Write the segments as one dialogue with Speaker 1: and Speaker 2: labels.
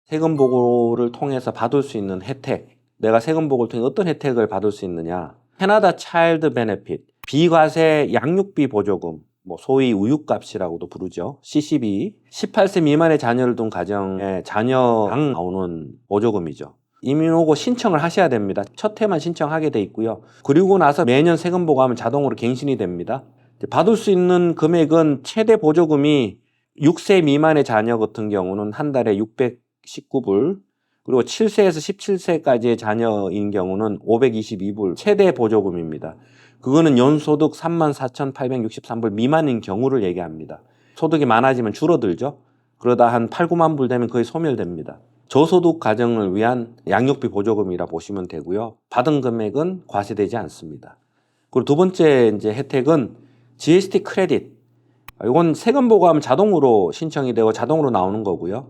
Speaker 1: 세금 보고를 통해서 받을 수 있는 혜택, 내가 세금 보고를 통해 어떤 혜택을 받을 수 있느냐. 캐나다 차일드 베네핏, 비과세 양육비 보조금, 소위 우유값이라고도 부르죠. CCB, 18세 미만의 자녀를 둔 가정에 자녀당 나오는 보조금이죠. 이민 오고 신청을 하셔야 됩니다. 첫 해만 신청하게 돼 있고요. 그리고 나서 매년 세금 보고하면 자동으로 갱신이 됩니다. 받을 수 있는 금액은 최대 보조금이 6세 미만의 자녀 같은 경우는 한 달에 619불, 그리고 7세에서 17세까지의 자녀인 경우는 522불 최대 보조금입니다. 그거는 연소득 34,863불 미만인 경우를 얘기합니다. 소득이 많아지면 줄어들죠. 그러다 한 8, 9만 불 되면 거의 소멸됩니다. 저소득 가정을 위한 양육비 보조금이라 보시면 되고요. 받은 금액은 과세되지 않습니다. 그리고 두 번째 이제 혜택은 GST 크레딧. 이건 세금 보고하면 자동으로 신청이 되고 자동으로 나오는 거고요.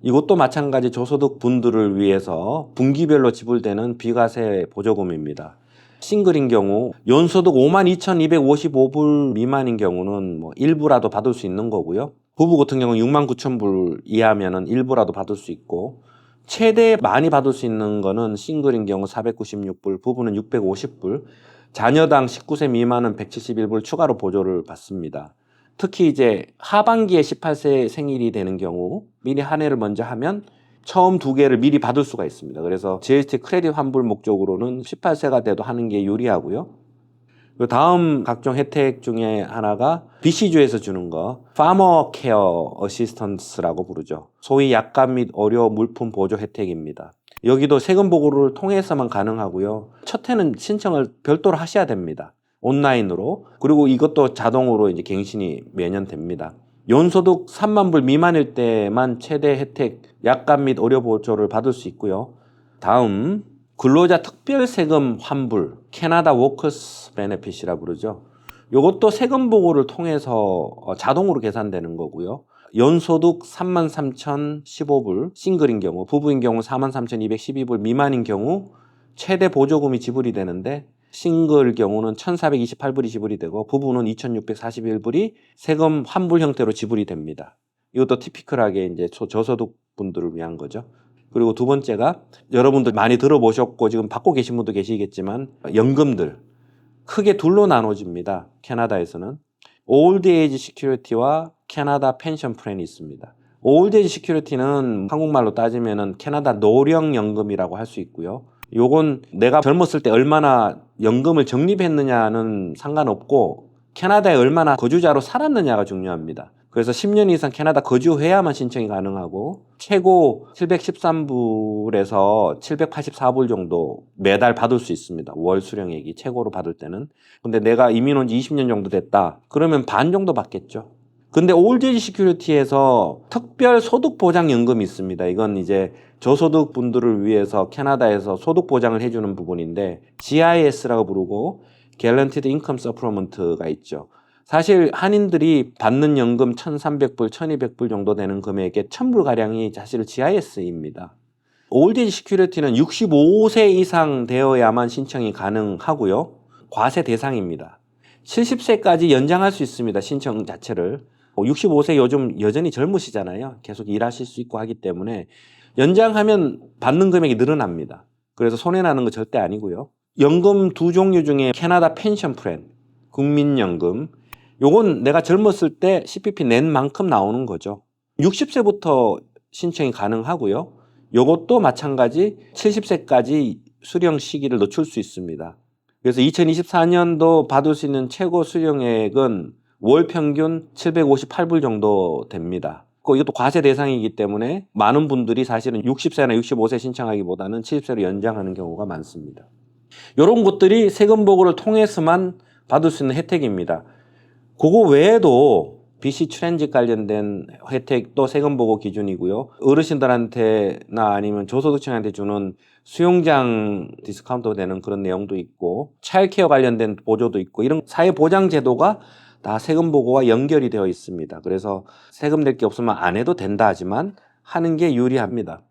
Speaker 1: 이것도 마찬가지 저소득 분들을 위해서 분기별로 지불되는 비과세 보조금입니다. 싱글인 경우 연소득 52,255불 미만인 경우는 일부라도 받을 수 있는 거고요. 부부 같은 경우는 69,000불 이하면은 일부라도 받을 수 있고, 최대 많이 받을 수 있는 거는 싱글인 경우 496불, 부부는 650불, 자녀당 19세 미만은 171불 추가로 보조를 받습니다. 특히 이제 하반기에 18세 생일이 되는 경우 미리 한 해를 먼저 하면 처음 두 개를 미리 받을 수가 있습니다. 그래서 GST 크레딧 환불 목적으로는 18세가 돼도 하는 게 유리하고요. 그 다음 각종 혜택 중에 하나가 BC주에서 주는 거, 파머 케어 어시스턴스라고 부르죠. 소위 약관 및 의료 물품 보조 혜택입니다. 여기도 세금 보고를 통해서만 가능하고요. 첫 해는 신청을 별도로 하셔야 됩니다. 온라인으로. 그리고 이것도 자동으로 이제 갱신이 매년 됩니다. 연소득 3만 불 미만일 때만 최대 혜택, 약관 및 의료 보조를 받을 수 있고요. 다음, 근로자 특별 세금 환불, 캐나다 워커스 베네핏이라 부르죠. 이것도 세금 보고를 통해서 자동으로 계산되는 거고요. 연소득 33,015불, 싱글인 경우, 부부인 경우 43,212불 미만인 경우 최대 보조금이 지불이 되는데, 싱글 경우는 1,428불이 지불이 되고 부부는 2,641불이 세금 환불 형태로 지불이 됩니다. 이것도 티피컬하게 이제 저소득 분들을 위한 거죠. 그리고 두 번째가 여러분들 많이 들어보셨고 지금 받고 계신 분도 계시겠지만 연금들 크게 둘로 나눠집니다. 캐나다에서는 올드 에이지 시큐리티와 캐나다 펜션 플랜이 있습니다. 올드 에이지 시큐리티는 한국말로 따지면은 캐나다 노령연금이라고 할 수 있고요. 요건 내가 젊었을 때 얼마나 연금을 적립했느냐는 상관없고 캐나다에 얼마나 거주자로 살았느냐가 중요합니다. 그래서 10년 이상 캐나다 거주해야만 신청이 가능하고 최고 713불에서 784불 정도 매달 받을 수 있습니다. 월 수령액이 최고로 받을 때는. 근데 내가 이민 온 지 20년 정도 됐다. 그러면 반 정도 받겠죠. 근데 올드에이지 시큐리티에서 특별 소득 보장 연금이 있습니다. 이건 이제 저소득 분들을 위해서 캐나다에서 소득 보장을 해주는 부분인데 GIS라고 부르고 Guaranteed Income Supplement가 있죠. 사실 한인들이 받는 연금 1,300불, 1,200불 정도 되는 금액의 1,000불가량이 사실 GIS입니다. 올드에이지 시큐리티는 65세 이상 되어야만 신청이 가능하고요. 과세 대상입니다. 70세까지 연장할 수 있습니다. 신청 자체를. 65세 요즘 여전히 젊으시잖아요. 계속 일하실 수 있고 하기 때문에 연장하면 받는 금액이 늘어납니다. 그래서 손해나는 거 절대 아니고요. 연금 두 종류 중에 캐나다 펜션 플랜, 국민연금, 요건 내가 젊었을 때 CPP 낸 만큼 나오는 거죠. 60세부터 신청이 가능하고요. 요것도 마찬가지 70세까지 수령 시기를 늦출 수 있습니다. 그래서 2024년도 받을 수 있는 최고 수령액은 월 평균 758불 정도 됩니다. 이것도 과세 대상이기 때문에 많은 분들이 사실은 60세나 65세 신청하기보다는 70세로 연장하는 경우가 많습니다. 이런 것들이 세금 보고를 통해서만 받을 수 있는 혜택입니다. 그거 외에도 BC 트랜짓 관련된 혜택도 세금 보고 기준이고요. 어르신들한테나 아니면 저소득층한테 주는 수영장 디스카운트 되는 그런 내용도 있고 차일드케어 관련된 보조도 있고 이런 사회보장제도가 다 세금 보고와 연결이 되어 있습니다. 그래서 세금 낼 게 없으면 안 해도 된다 하지만 하는 게 유리합니다.